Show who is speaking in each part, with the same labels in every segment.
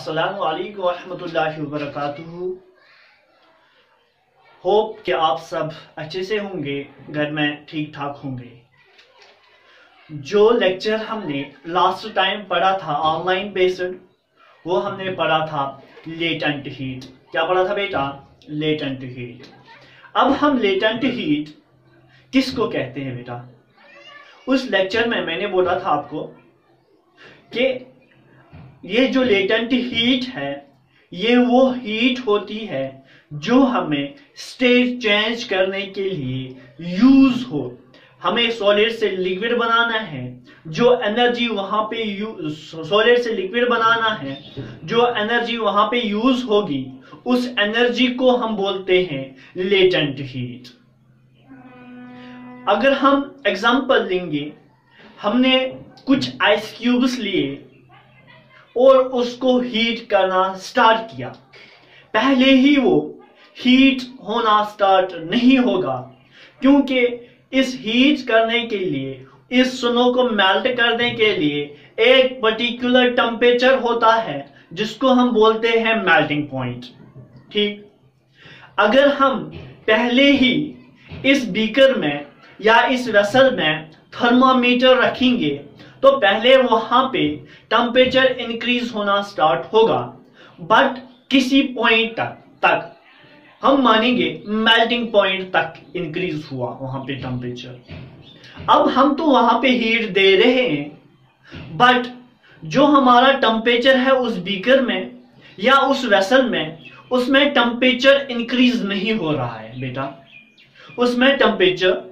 Speaker 1: अस्सलामु अलैकुम वरहमतुल्लाहि वबरकातुहू। होप कि आप सब अच्छे से होंगे, घर में ठीक ठाक होंगे। जो लेक्चर हमने लास्ट टाइम पढ़ा था ऑनलाइन बेस्ड, वो हमने पढ़ा था लेटेंट हीट। क्या पढ़ा था बेटा? Latent heat. अब हम लेटेंट हीट किसको कहते हैं बेटा? उस लेक्चर में मैंने बोला था आपको कि ये जो लेटेंट हीट है, ये वो हीट होती है जो हमें स्टेट चेंज करने के लिए यूज हो। हमें सॉलिड से लिक्विड बनाना है, जो एनर्जी वहां पे सॉलिड से लिक्विड बनाना है, जो एनर्जी वहां पे यूज होगी, उस एनर्जी को हम बोलते हैं लेटेंट हीट। अगर हम एग्जांपल लेंगे, हमने कुछ आइस क्यूब्स लिए और उसको हीट करना स्टार्ट किया। पहले ही वो हीट होना स्टार्ट नहीं होगा, क्योंकि इस हीट करने के लिए, इस स्नो को मेल्ट करने के लिए एक पर्टिकुलर टेम्परेचर होता है जिसको हम बोलते हैं मेल्टिंग पॉइंट। ठीक, अगर हम पहले ही इस बीकर में या इस वेसल में थर्मामीटर रखेंगे तो पहले वहां पे टेम्परेचर इंक्रीज होना स्टार्ट होगा, बट किसी पॉइंट तक हम मानेंगे मेल्टिंग पॉइंट तक इंक्रीज हुआ वहां पे टेम्परेचर। अब हम तो वहां पे हीट दे रहे हैं, बट जो हमारा टेम्परेचर है उस बीकर में या उस वेसल में, उसमें टेम्परेचर इंक्रीज नहीं हो रहा है बेटा। उसमें टेम्परेचर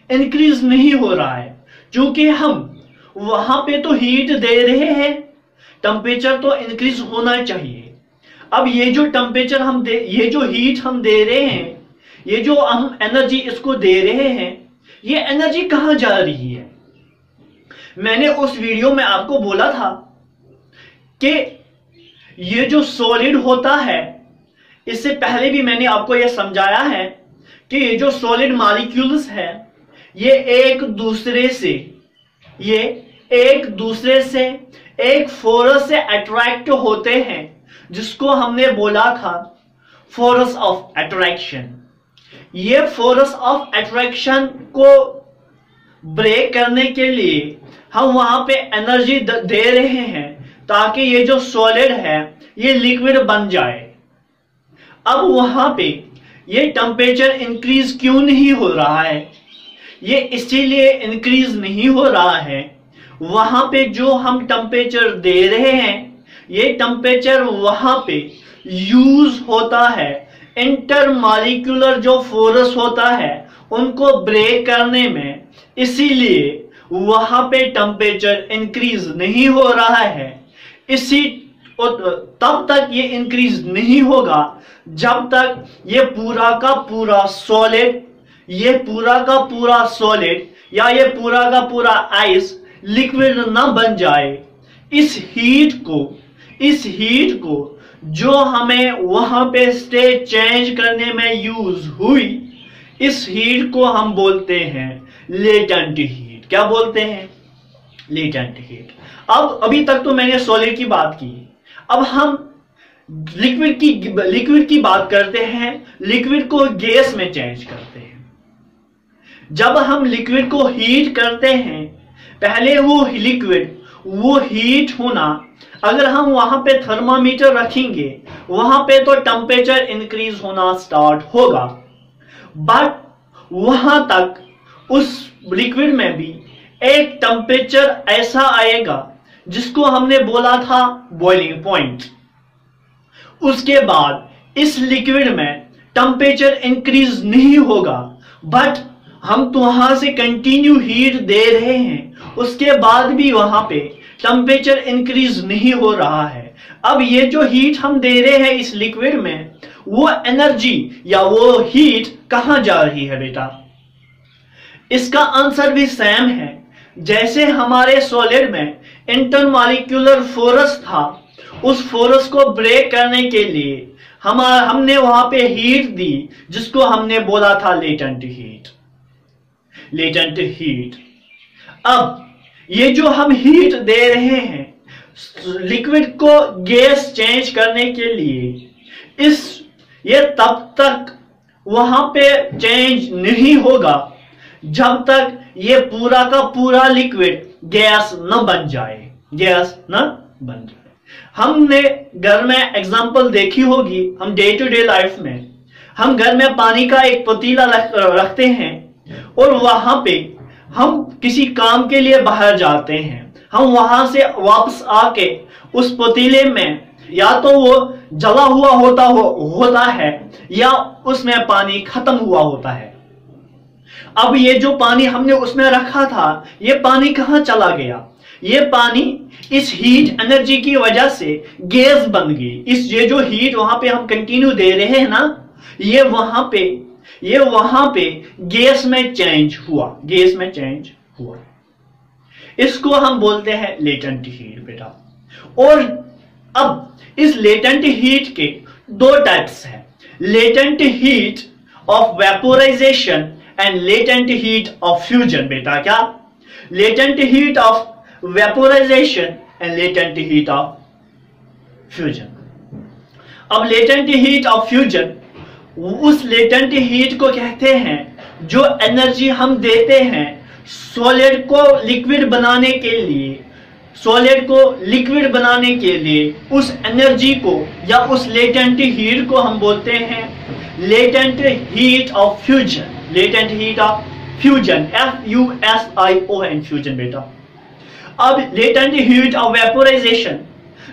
Speaker 1: इंक्रीज नहीं हो रहा है, क्योंकि हम वहां पे तो हीट दे रहे हैं, टेम्परेचर तो इंक्रीज होना चाहिए। अब ये जो टेम्परेचर ये जो हीट हम दे रहे हैं, ये जो हम एनर्जी इसको दे रहे हैं, ये एनर्जी कहां जा रही है? मैंने उस वीडियो में आपको बोला था कि ये जो सॉलिड होता है, इससे पहले भी मैंने आपको यह समझाया है कि ये जो सॉलिड मॉलिक्यूल्स है, ये एक दूसरे से एक फोर्स से अट्रैक्ट होते हैं, जिसको हमने बोला था फोर्स ऑफ अट्रैक्शन। ये फोर्स ऑफ अट्रैक्शन को ब्रेक करने के लिए हम वहां पे एनर्जी दे रहे हैं, ताकि ये जो सॉलिड है ये लिक्विड बन जाए। अब वहां पे ये टेम्परेचर इंक्रीज क्यों नहीं हो रहा है? ये इसीलिए इंक्रीज नहीं हो रहा है, वहां पे जो हम टेम्परेचर दे रहे हैं, ये टेम्परेचर वहां पे यूज होता है इंटरमॉलिक्यूलर जो फोर्स होता है उनको ब्रेक करने में, इसीलिए वहां पे टेम्परेचर इंक्रीज नहीं हो रहा है। तब तक ये इंक्रीज नहीं होगा जब तक ये पूरा का पूरा सॉलिड या ये पूरा का पूरा आइस लिक्विड ना बन जाए। इस हीट को जो हमें वहां पे स्टेट चेंज करने में यूज हुई, इस हीट को हम बोलते हैं लेटेंट हीट। क्या बोलते हैं? Latent heat. अब अभी तक तो मैंने सॉलिड की बात की, अब हम लिक्विड की बात करते हैं। लिक्विड को गैस में चेंज करते हैं। जब हम लिक्विड को हीट करते हैं, पहले वो हीट होना, अगर हम वहां पे थर्मामीटर रखेंगे, वहां पे तो टेम्परेचर इंक्रीज होना स्टार्ट होगा, बट वहां तक उस लिक्विड में भी एक टेम्परेचर ऐसा आएगा जिसको हमने बोला था बॉइलिंग पॉइंट। उसके बाद इस लिक्विड में टेम्परेचर इंक्रीज नहीं होगा, बट हम तो वहां से कंटिन्यू हीट दे रहे हैं, उसके बाद भी वहां पे टेम्परेचर इंक्रीज नहीं हो रहा है। अब ये जो हीट हम दे रहे हैं इस लिक्विड में, वो एनर्जी या वो हीट कहां जा रही है बेटा? इसका आंसर भी सेम है। जैसे हमारे सॉलिड में इंटरमॉलिक्यूलर फोर्स था, उस फोर्स को ब्रेक करने के लिए हमने वहां पे हीट दी, जिसको हमने बोला था लेटेंट हीट। अब ये जो हम हीट दे रहे हैं, लिक्विड को गैस चेंज करने के लिए ये तब तक वहां पे चेंज नहीं होगा जब तक ये पूरा का पूरा लिक्विड गैस न बन जाए, गैस न बन जाए। हमने घर में एग्जांपल देखी होगी, हम डे टू डे लाइफ में हम घर में पानी का एक पतीला रखते हैं और वहां पे हम किसी काम के लिए बाहर जाते हैं, हम वहां से वापस आके उस पतीले में या तो वो जला हुआ होता है या उसमें पानी खत्म हुआ होता है। अब ये जो पानी हमने उसमें रखा था, ये पानी कहां चला गया? ये पानी इस हीट एनर्जी की वजह से गैस बन गई। ये जो हीट वहां पे हम कंटिन्यू दे रहे हैं ना, ये वहां पे गैस में चेंज हुआ, गैस में चेंज हुआ। इसको हम बोलते हैं लेटेंट हीट बेटा। और अब इस लेटेंट हीट के दो टाइप्स हैं, latent heat of vaporisation and latent heat of fusion बेटा। क्या? Latent heat of vaporisation and latent heat of fusion. अब लेटेंट हीट ऑफ फ्यूजन उस लेटेंट हीट को कहते हैं जो एनर्जी हम देते हैं सॉलिड को लिक्विड बनाने के लिए, सॉलिड को लिक्विड बनाने के लिए उस एनर्जी को या उस लेटेंट हीट को हम बोलते हैं latent heat of fusion. Latent heat of fusion, FUSION fusion बेटा। अब latent heat of vaporisation,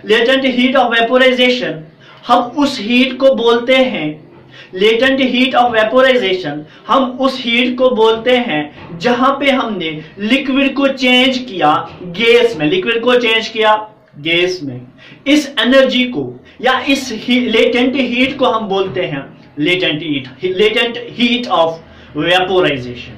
Speaker 1: latent heat of vaporisation हम उस हीट को बोलते हैं, लेटेंट हीट ऑफ वेपोराइजेशन हम उस हीट को बोलते हैं जहां पे हमने लिक्विड को चेंज किया गैस में, लिक्विड को चेंज किया गैस में। इस एनर्जी को या इस लेटेंट हीट को हम बोलते हैं लेटेंट हीट ऑफ वेपोराइजेशन।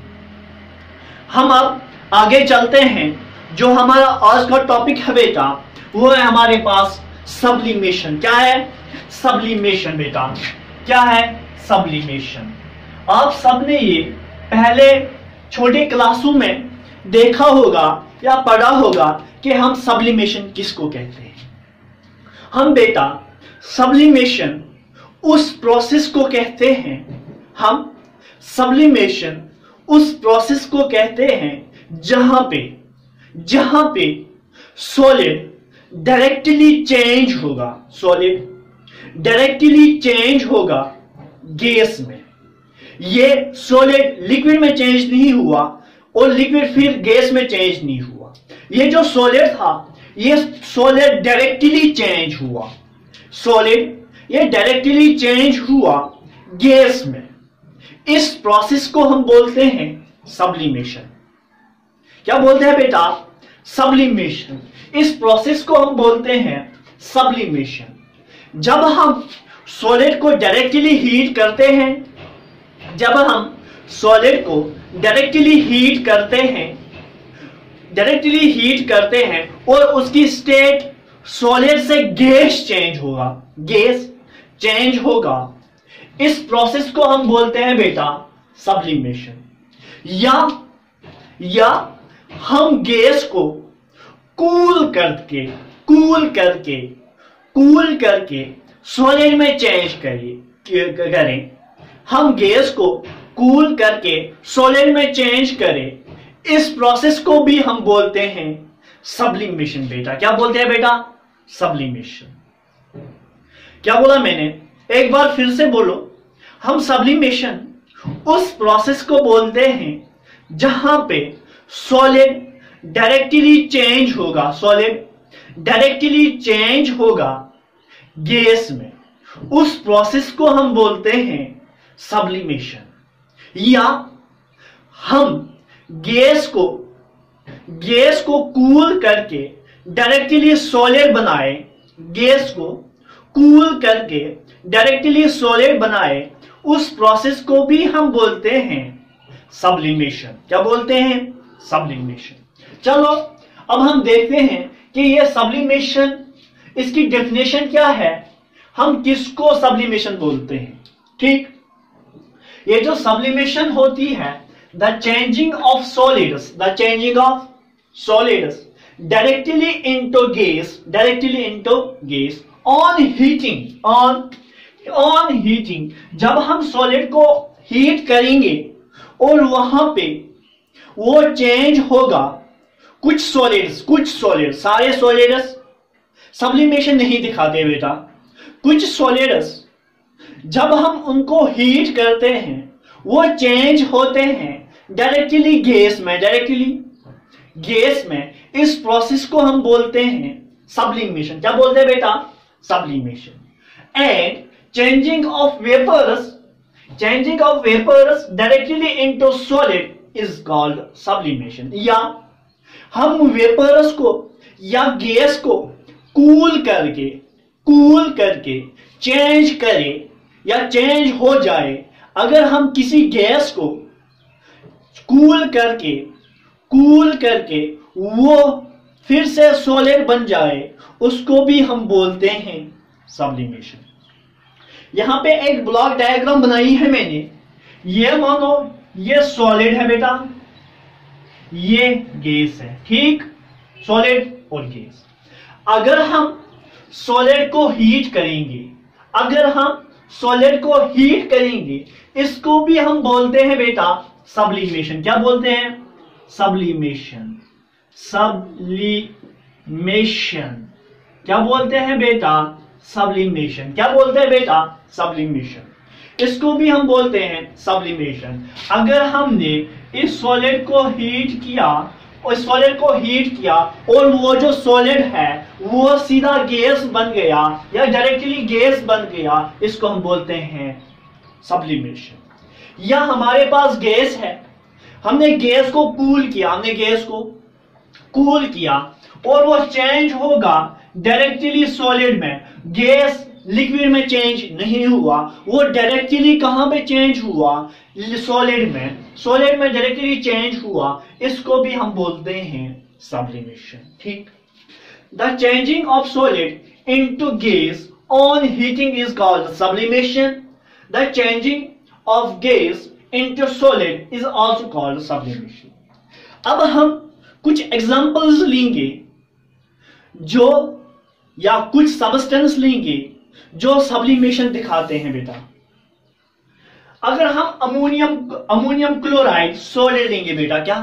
Speaker 1: हम अब आगे चलते हैं, जो हमारा आज का टॉपिक है बेटा वो है हमारे पास सब्लिमेशन। क्या है? सब्लिमेशन बेटा। क्या है? सब्लिमेशन। आप सबने ये पहले छोटे क्लासों में देखा होगा या पढ़ा होगा कि हम सब्लिमेशन किसको कहते हैं। हम बेटा सब्लिमेशन उस प्रोसेस को कहते हैं, हम सब्लिमेशन उस प्रोसेस को कहते हैं जहां पे सॉलिड डायरेक्टली चेंज होगा, सॉलिड डायरेक्टली चेंज होगा गैस में। ये सॉलिड लिक्विड में चेंज नहीं हुआ और लिक्विड फिर गैस में चेंज नहीं हुआ। ये जो सॉलिड था ये सॉलिड डायरेक्टली चेंज हुआ, सॉलिड ये डायरेक्टली चेंज हुआ गैस में। इस प्रोसेस को हम बोलते हैं सब्लिमेशन। क्या बोलते हैं बेटा? सब्लिमेशन। इस प्रोसेस को हम बोलते हैं सब्लिमेशन। जब हम सॉलिड को डायरेक्टली हीट करते हैं, जब हम सॉलिड को डायरेक्टली हीट करते हैं और उसकी स्टेट सॉलिड से गैस चेंज होगा, गैस चेंज होगा। इस प्रोसेस को हम बोलते हैं बेटा सब्लिमेशन। या हम गैस को कूल करके सॉलिड में चेंज करें। हम गैस को कूल करके सॉलिड में चेंज करें, इस प्रोसेस को भी हम बोलते हैं सब्लिमेशन बेटा। क्या बोलते हैं बेटा? सब्लिमेशन। क्या बोला मैंने? एक बार फिर से बोलो। हम सब्लिमेशन उस प्रोसेस को बोलते हैं जहां पे सॉलिड डायरेक्टली चेंज होगा, सॉलिड डायरेक्टली चेंज होगा गैस में। उस प्रोसेस को हम बोलते हैं सब्लिमेशन। या हम गैस को कूल करके डायरेक्टली सॉलिड बनाए, गैस को कूल करके डायरेक्टली सॉलिड बनाए, उस प्रोसेस को भी हम बोलते हैं सब्लिमेशन। क्या बोलते हैं? सब्लिमेशन। चलो अब हम देखते हैं कि ये सब्लिमेशन, इसकी डेफिनेशन क्या है, हम किसको सब्लिमेशन बोलते हैं। ठीक, ये जो सब्लिमेशन होती है the changing of solids directly into gas on heating जब हम सॉलिड को हीट करेंगे और वहां पे वो चेंज होगा, कुछ सॉलिड्स सारे सॉलिड्स सब्लिमेशन नहीं दिखाते बेटा, कुछ सॉलिड्स जब हम उनको हीट करते हैं वो चेंज होते हैं डायरेक्टली गैस में। इस प्रोसेस को हम बोलते हैं सब्लिमेशन। क्या बोलते हैं बेटा? Sublimation. And changing of vapours directly into solid is called sublimation. या हम वेपर्स को या गैस को कूल करके चेंज करें या चेंज हो जाए, अगर हम किसी गैस को कूल करके वो फिर से सॉलिड बन जाए, उसको भी हम बोलते हैं सब्लिमेशन। यहां पे एक ब्लॉक डायग्राम बनाई है मैंने। ये मानो ये सॉलिड है बेटा, ये गैस है, ठीक, सॉलिड और गैस। अगर हम सॉलिड को हीट करेंगे, इसको भी हम बोलते हैं बेटा सब्लिमेशन। क्या बोलते हैं? सब्लिमेशन। क्या बोलते हैं बेटा? सब्लिमेशन। क्या बोलते हैं बेटा? सब्लिमेशन। इसको भी हम बोलते हैं सब्लिमेशन। अगर हमने इस सॉलिड को हीट किया और वो जो सॉलिड है वो सीधा गैस बन गया या डायरेक्टली गैस बन गया, इसको हम बोलते हैं सब्लिमेशन। या हमारे पास गैस है, हमने गैस को कूल किया और वो चेंज होगा डायरेक्टली सॉलिड में। गैस लिक्विड में चेंज नहीं हुआ, वो डायरेक्टली कहां पे चेंज हुआ? सॉलिड में डायरेक्टली चेंज हुआ, इसको भी हम बोलते हैं सब्लिमेशन, ठीक। The changing of solid into gas on heating is called sublimation. The changing of gas into solid is also called sublimation. अब हम कुछ एग्जांपल्स लेंगे या कुछ सब्सटेंस लेंगे जो सब्लिमेशन दिखाते हैं बेटा। अगर हम अमोनियम क्लोराइड सॉलिड लेंगे बेटा, क्या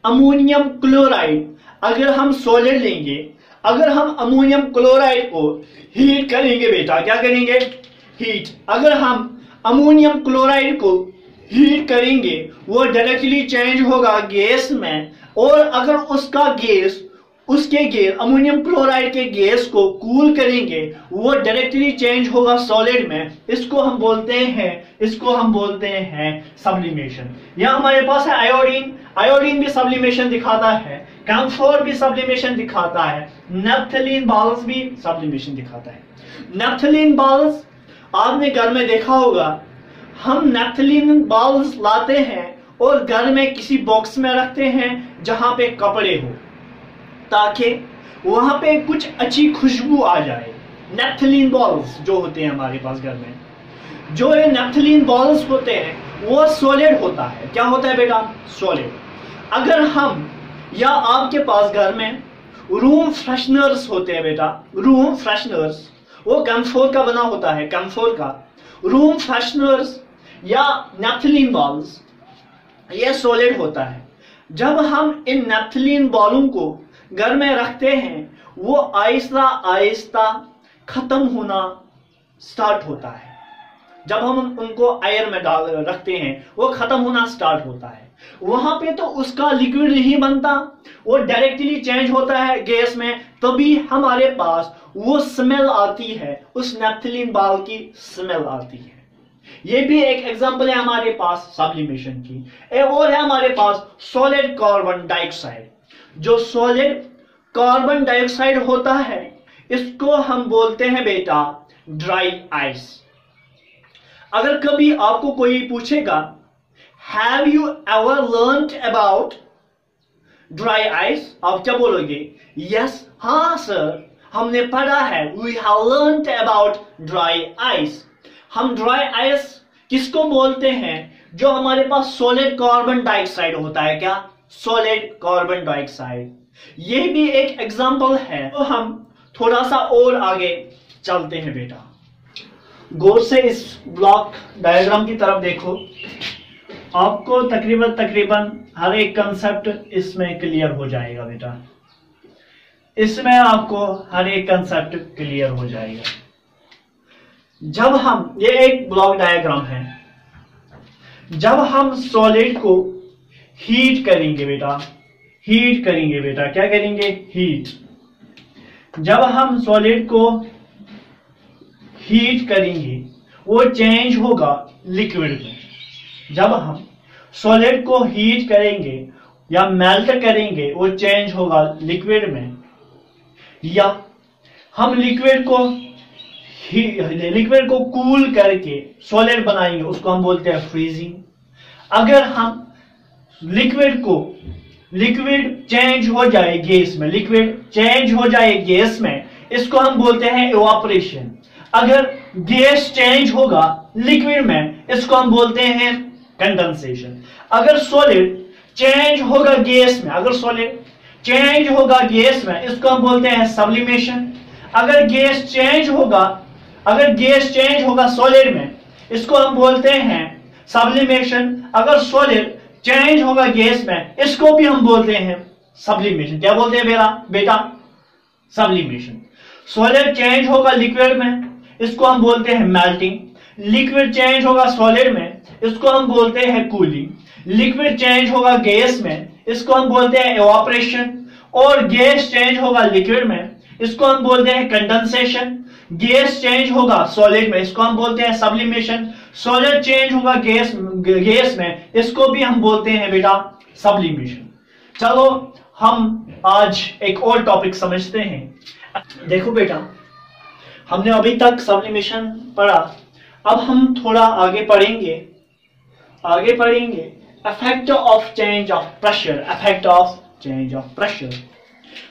Speaker 1: अमोनियम क्लोराइड अगर हम सॉलिड लेंगे, अगर हम अमोनियम क्लोराइड को हीट करेंगे बेटा, क्या करेंगे? हीट। अगर हम अमोनियम क्लोराइड को हीट करेंगे वो डायरेक्टली चेंज होगा गैस में, और अगर उसके गैस अमोनियम क्लोराइड के गैस को कूल करेंगे वो डायरेक्टली चेंज होगा सॉलिड में। इसको हम बोलते हैं सब्लिमेशन। यहां हमारे पास है आयोडीन भी सब्लिमेशन दिखाता है, कैम्फोर भी सब्लिमेशन दिखाता है, नेफ्थलीन बाल्स भी सब्लिमेशन दिखाता है। नेफ्थलीन बाल्स आपने घर में देखा होगा, हम नेफ्थलीन बाल्स लाते हैं और घर में किसी बॉक्स में रखते हैं जहां पे कपड़े हो, ताकि वहां पे कुछ अच्छी खुशबू आ जाए। नेफ्थलीन बॉल्स जो होते हैं हमारे पास घर में, जो ये नेफ्थलीन बॉल्स होते हैं वो सॉलिड होता है। क्या होता है बेटा? सॉलिड। अगर हम या आपके पास घर में रूम फ्रेशनर्स होते हैं बेटा, रूम फ्रेशनर्स वो कैम्फोर का बना होता है, कैम्फोर का रूम फ्रेशनर्स या नेफ्थलीन बॉल्स, ये सॉलिड होता है। जब हम इन नेफ्थलीन बॉलों को घर में रखते हैं वो आहिस्ता आहिस्ता खत्म होना स्टार्ट होता है। जब हम उनको आयर में रखते हैं वो खत्म होना स्टार्ट होता है। वहां पे तो उसका लिक्विड नहीं बनता, वो डायरेक्टली चेंज होता है गैस में, तभी हमारे पास वो स्मेल आती है, उस नेफ्थलीन बॉल की स्मेल आती है। ये भी एक एग्जांपल है हमारे पास सब्लिमेशन की। एक और है हमारे पास सॉलिड कार्बन डाइऑक्साइड। जो सॉलिड कार्बन डाइऑक्साइड होता है इसको हम बोलते हैं बेटा ड्राई आइस। अगर कभी आपको कोई पूछेगा have you ever learned about dry ice, आप क्या बोलोगे? यस, हाँ सर, हमने पढ़ा है, we have learned about dry ice. हम ड्राई आइस किसको बोलते हैं? जो हमारे पास सॉलिड कार्बन डाइऑक्साइड होता है। क्या? Solid carbon dioxide. ये भी एक एग्जाम्पल है। तो हम थोड़ा सा और आगे चलते हैं बेटा। गौर से इस ब्लॉक डायग्राम की तरफ देखो, आपको तकरीबन हर एक कंसेप्ट इसमें क्लियर हो जाएगा बेटा। इसमें आपको हर एक कंसेप्ट क्लियर हो जाएगा। जब हम, ये एक ब्लॉक डायग्राम है, जब हम सॉलिड को हीट करेंगे बेटा, हीट करेंगे बेटा, क्या करेंगे? हीट। जब हम सॉलिड को हीट करेंगे वो चेंज होगा लिक्विड में। जब हम सॉलिड को हीट करेंगे या मेल्ट करेंगे वो चेंज होगा लिक्विड में। या हम लिक्विड को कूल करके सॉलिड बनाएंगे, उसको हम बोलते हैं फ्रीजिंग। अगर हम लिक्विड चेंज हो जाए गैस में, लिक्विड चेंज हो जाए गैस में, इसको हम बोलते हैं इवापोरेशन। अगर गैस चेंज होगा लिक्विड में, इसको हम बोलते हैं कंडेंसेशन। अगर सॉलिड चेंज होगा गैस में, अगर सॉलिड चेंज होगा गैस में, इसको हम बोलते हैं सब्लिमेशन। अगर गैस चेंज होगा सॉलिड में, इसको हम बोलते हैं सब्लिमेशन। अगर सॉलिड चेंज होगा गैस में, इसको भी हम बोलते हैं सब्लिमेशन। क्या बोलते हैं बेटा? सब्लिमेशन। सॉलिड चेंज होगा लिक्विड में, इसको हम बोलते हैं मेल्टिंग। लिक्विड चेंज होगा सॉलिड में, इसको हम बोलते हैं कूलिंग। लिक्विड चेंज होगा गैस में, इसको हम बोलते हैं इवापोरेशन। और गैस चेंज होगा लिक्विड में, इसको हम बोलते हैं कंडेंसेशन। गैस चेंज होगा सॉलिड में, इसको हम बोलते हैं सब्लिमेशन। सॉलिड चेंज होगा गैस में, इसको भी हम बोलते हैं बेटा सब्लिमेशन। चलो हम आज एक और टॉपिक समझते हैं। देखो बेटा, हमने अभी तक सब्लिमेशन पढ़ा, अब हम थोड़ा आगे पढ़ेंगे effect of change of pressure. Effect of change of pressure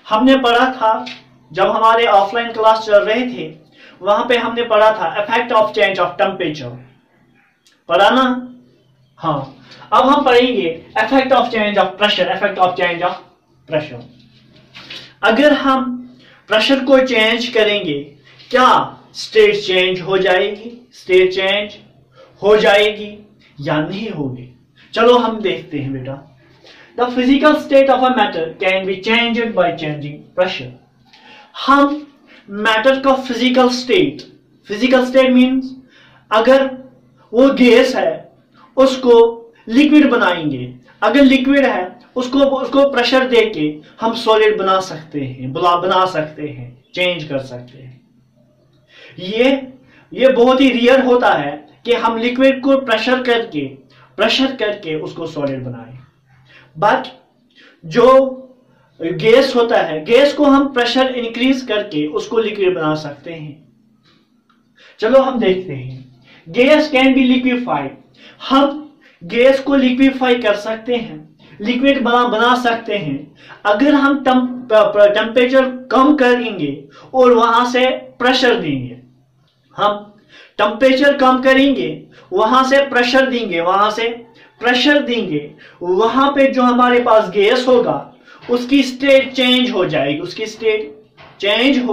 Speaker 1: हमने पढ़ा था जब हमारे ऑफलाइन क्लास चल रहे थे, वहां पे हमने पढ़ा था effect of change of temperature, पढ़ा ना? हाँ, अब हम पढ़ेंगे effect of change of pressure. Effect of change of pressure, अगर हम प्रेशर को चेंज करेंगे, क्या स्टेट चेंज हो जाएगी? स्टेट चेंज हो जाएगी या नहीं होगी? चलो हम देखते हैं बेटा। The physical state of a matter can be changed by changing pressure. हम मैटर का फिजिकल स्टेट मीन्स अगर वो गैस है उसको लिक्विड बनाएंगे, अगर लिक्विड है उसको प्रेशर देके हम सॉलिड बना सकते हैं, चेंज कर सकते हैं। ये बहुत ही रियर होता है कि हम लिक्विड को प्रेशर करके उसको सॉलिड बनाएं। बट जो गैस होता है, गैस को हम प्रेशर इंक्रीज करके उसको लिक्विड बना सकते हैं। चलो हम देखते हैं। Gas can be liquefied. हम गैस को लिक्विफाई कर सकते हैं, लिक्विड बना सकते हैं अगर हम टेम्परेचर कम करेंगे और वहां से प्रेशर देंगे। हम टेम्परेचर कम करेंगे, वहां से प्रेशर देंगे, वहां पे जो हमारे पास गैस होगा उसकी स्टेट चेंज हो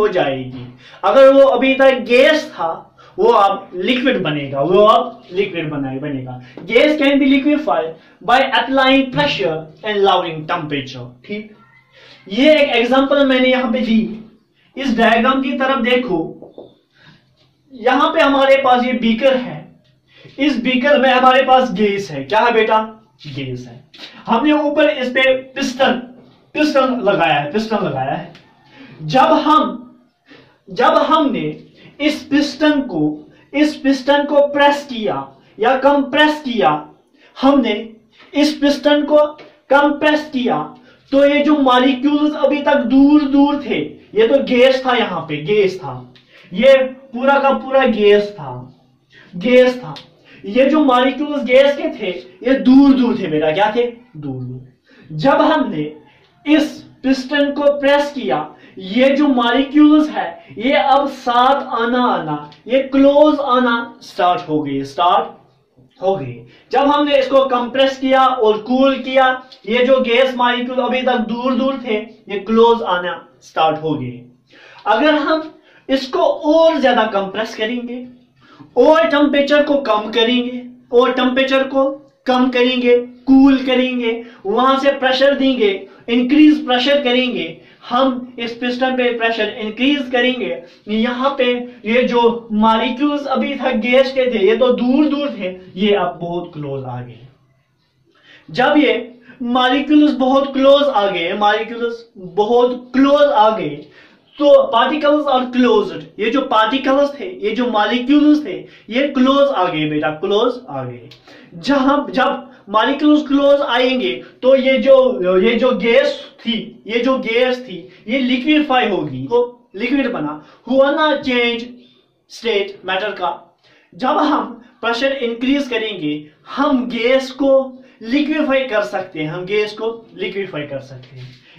Speaker 1: जाएगी। अगर वो अभी तक गैस था वो अब लिक्विड बनेगा, बनेगा। Gas can be liquefied by applying pressure and lowering temperature. ठीक, ये एक एग्जांपल मैंने यहां पे दी। इस डायग्राम की तरफ देखो, यहां पे हमारे पास ये बीकर है, इस बीकर में हमारे पास गैस है। क्या है बेटा? गैस है। हमने ऊपर इस पे पिस्टन लगाया है। जब हमने इस पिस्टन को प्रेस किया या कंप्रेस किया, हमने इस पिस्टन को कंप्रेस किया, तो ये जो मॉलिक्यूल्स अभी तक दूर थे, ये तो गैस था, यहां पे गैस था, ये पूरा का पूरा गैस था। ये जो मॉलिक्यूल्स गैस के थे ये दूर थे बेटा। क्या थे? दूर। जब हमने इस पिस्टन को प्रेस किया, ये जो मॉलिक्यूल्स है ये अब साथ आना, ये क्लोज आना स्टार्ट हो गई। जब हमने इसको कंप्रेस किया और कूल किया, ये जो गैस मॉलिक्यूल अभी तक दूर दूर थे ये क्लोज आना स्टार्ट हो गए। अगर हम इसको और ज्यादा कंप्रेस करेंगे और टेम्परेचर को कम करेंगे और टेम्परेचर को कम करेंगे, कूल करेंगे, वहां से प्रेशर देंगे, इंक्रीज प्रेशर करेंगे, हम इस पिस्टन पे प्रेशर इंक्रीज करेंगे, यहां पे ये जो मॉलिक्यूल्स अभी तक गैस के थे ये तो दूर दूर थे, ये अब बहुत क्लोज आ गए। जब ये मॉलिक्यूल्स बहुत क्लोज आ गए, मॉलिक्यूल्स बहुत क्लोज आ गए, तो पार्टिकल्स आर क्लोज्ड, ये जो पार्टिकल्स थे, ये जो मॉलिक्यूल्स थे, ये क्लोज आ गए बेटा, क्लोज आ गए। जब मॉलिक्यूल्स क्लोज आएंगे तो ये जो गैस थी, ये लिक्विफाई होगी, तो लिक्विड बना, हुआ ना चेंज स्टेट मैटर का। जब हम प्रेशर इंक्रीज करेंगे हम गैस को लिक्विफाई कर सकते हैं,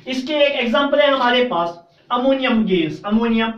Speaker 1: इसके एक एग्जांपल है हमारे पास अमोनियम गैस, अमोनियम